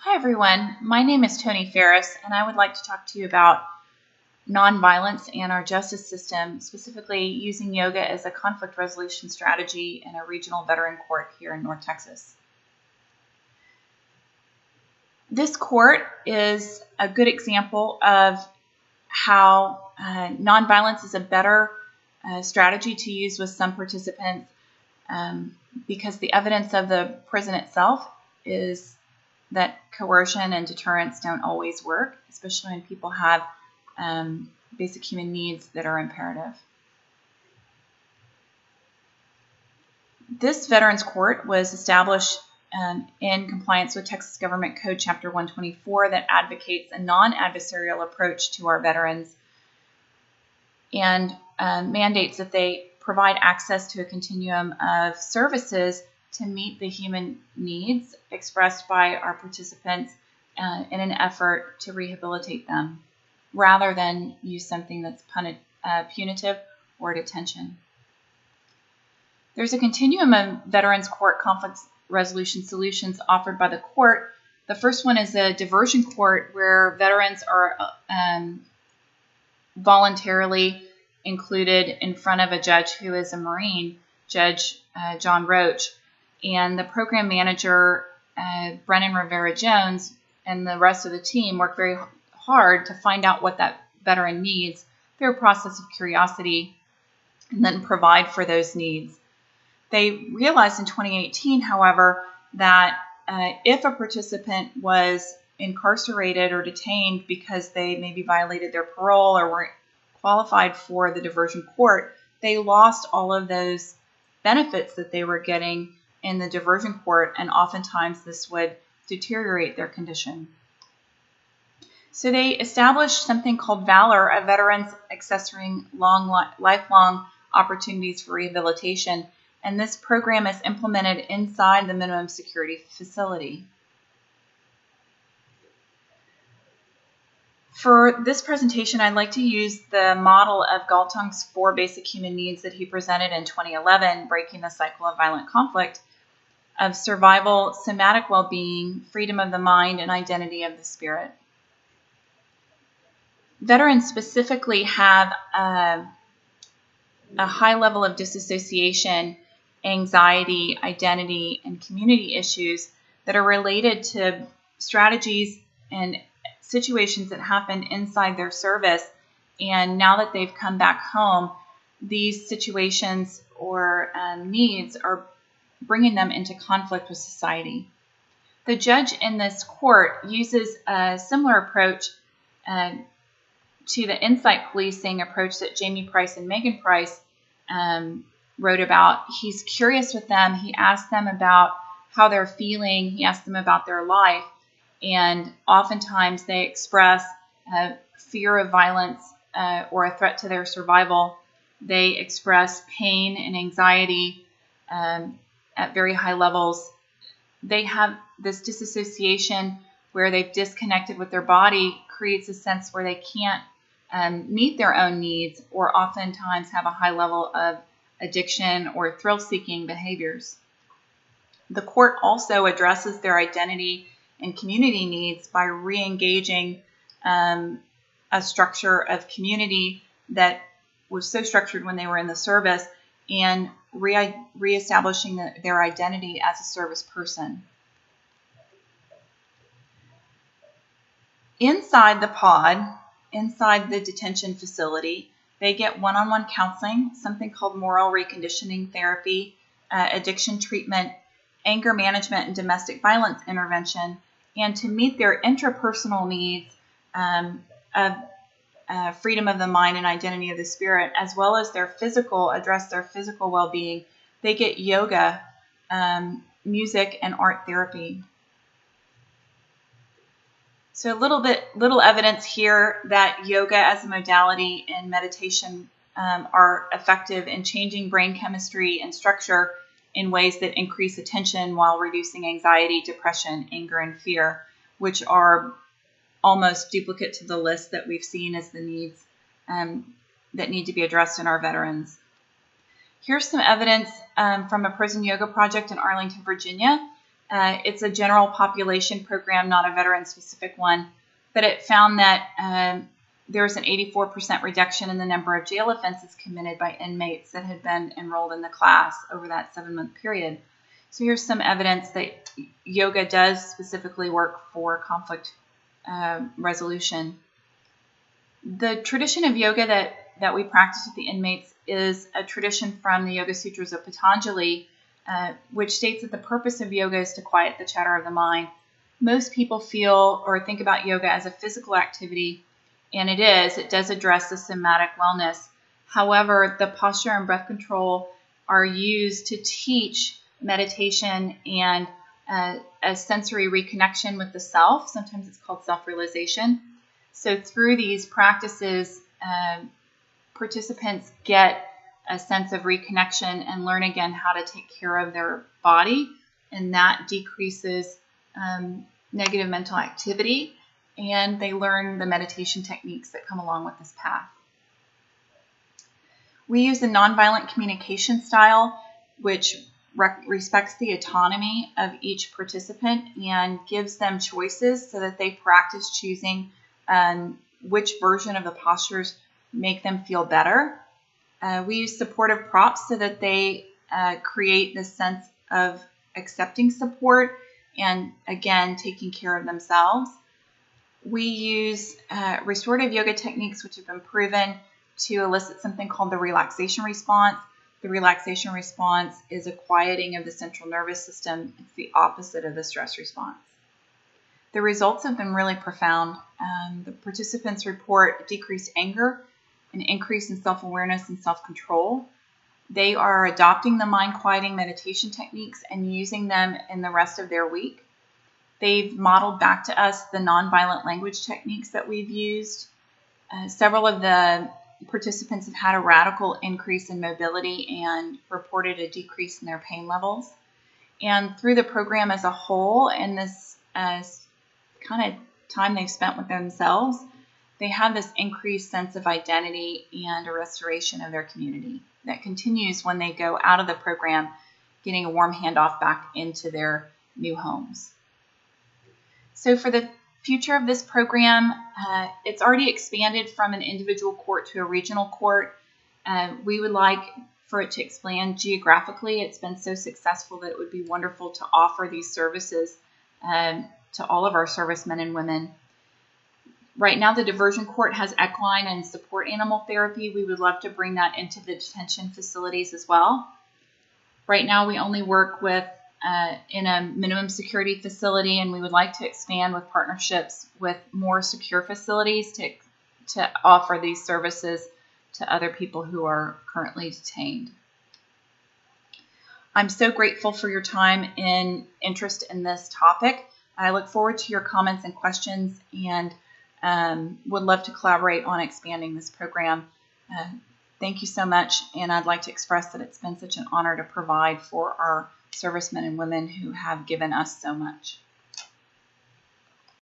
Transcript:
Hi everyone, my name is Tony Ferris and I would like to talk to you about nonviolence and our justice system, specifically using yoga as a conflict resolution strategy in a regional veteran court here in North Texas. This court is a good example of how nonviolence is a better strategy to use with some participants because the evidence of the prison itself is that coercion and deterrence don't always work, especially when people have basic human needs that are imperative. This Veterans Court was established in compliance with Texas Government Code Chapter 124 that advocates a non-adversarial approach to our veterans and mandates that they provide access to a continuum of services to meet the human needs expressed by our participants in an effort to rehabilitate them, rather than use something that's punitive or detention. There's a continuum of Veterans Court conflict resolution solutions offered by the court. The first one is a diversion court where veterans are voluntarily included in front of a judge who is a Marine, Judge John Roach, and the program manager, Brennan Rivera-Jones, and the rest of the team work very hard to find out what that veteran needs through a process of curiosity and then provide for those needs. They realized in 2018, however, that if a participant was incarcerated or detained because they maybe violated their parole or weren't qualified for the diversion court, they lost all of those benefits that they were getting in the diversion court, and oftentimes this would deteriorate their condition. So they established something called VALOR, a Veterans Accessoring Lifelong Opportunities for Rehabilitation, and this program is implemented inside the minimum security facility. For this presentation, I'd like to use the model of Galtung's 4 basic human needs that he presented in 2011, Breaking the Cycle of Violent Conflict, of survival, somatic well-being, freedom of the mind, and identity of the spirit. Veterans specifically have a high level of disassociation, anxiety, identity, and community issues that are related to strategies and situations that happened inside their service. And now that they've come back home, these situations or needs are bringing them into conflict with society. The judge in this court uses a similar approach to the insight policing approach that Jamie Price and Megan Price wrote about. He's curious with them. He asks them about how they're feeling. He asks them about their life. And oftentimes they express fear of violence or a threat to their survival. They express pain and anxiety at very high levels. They have this disassociation where they've disconnected with their body, creates a sense where they can't meet their own needs, or oftentimes have a high level of addiction or thrill-seeking behaviors. The court also addresses their identity and community needs by re-engaging a structure of community that was so structured when they were in the service and reestablishing their identity as a service person. Inside the pod, inside the detention facility, they get one-on-one counseling, something called moral reconditioning therapy, addiction treatment, anger management, and domestic violence intervention, and to meet their intrapersonal needs of freedom of the mind and identity of the spirit, as well as address their physical well-being, they get yoga, music, and art therapy. So little evidence here that yoga as a modality and meditation are effective in changing brain chemistry and structure in ways that increase attention while reducing anxiety, depression, anger, and fear, which are almost duplicate to the list that we've seen as the needs that need to be addressed in our veterans. Here's some evidence from a prison yoga project in Arlington, Virginia. It's a general population program, not a veteran-specific one, but it found that there was an 84% reduction in the number of jail offenses committed by inmates that had been enrolled in the class over that 7-month period. So here's some evidence that yoga does specifically work for conflict resolution. The tradition of yoga that we practice with the inmates is a tradition from the Yoga Sutras of Patanjali, which states that the purpose of yoga is to quiet the chatter of the mind. Most people feel or think about yoga as a physical activity, and it is. It does address the somatic wellness. However, the posture and breath control are used to teach meditation and a sensory reconnection with the self. Sometimes it's called self-realization. So through these practices, participants get a sense of reconnection and learn again how to take care of their body, and that decreases negative mental activity, and they learn the meditation techniques that come along with this path. We use the nonviolent communication style, which respects the autonomy of each participant and gives them choices so that they practice choosing which version of the postures make them feel better. We use supportive props so that they create this sense of accepting support and, again, taking care of themselves. We use restorative yoga techniques, which have been proven to elicit something called the relaxation response. The relaxation response is a quieting of the central nervous system. It's the opposite of the stress response. The results have been really profound. The participants report decreased anger, an increase in self-awareness and self-control. They are adopting the mind-quieting meditation techniques and using them in the rest of their week. They've modeled back to us the nonviolent language techniques that we've used. Several of the participants have had a radical increase in mobility and reported a decrease in their pain levels. And through the program as a whole and this kind of time they've spent with themselves, they have this increased sense of identity and a restoration of their community that continues when they go out of the program, getting a warm handoff back into their new homes. So for the future of this program, it's already expanded from an individual court to a regional court. We would like for it to expand geographically. It's been so successful that it would be wonderful to offer these services to all of our servicemen and women. Right now, the Diversion Court has equine and support animal therapy. We would love to bring that into the detention facilities as well. Right now, we only work with in a minimum security facility, and we would like to expand with partnerships with more secure facilities to offer these services to other people who are currently detained. I'm so grateful for your time and interest in this topic. I look forward to your comments and questions, and would love to collaborate on expanding this program. Thank you so much, and I'd like to express that it's been such an honor to provide for our servicemen and women who have given us so much.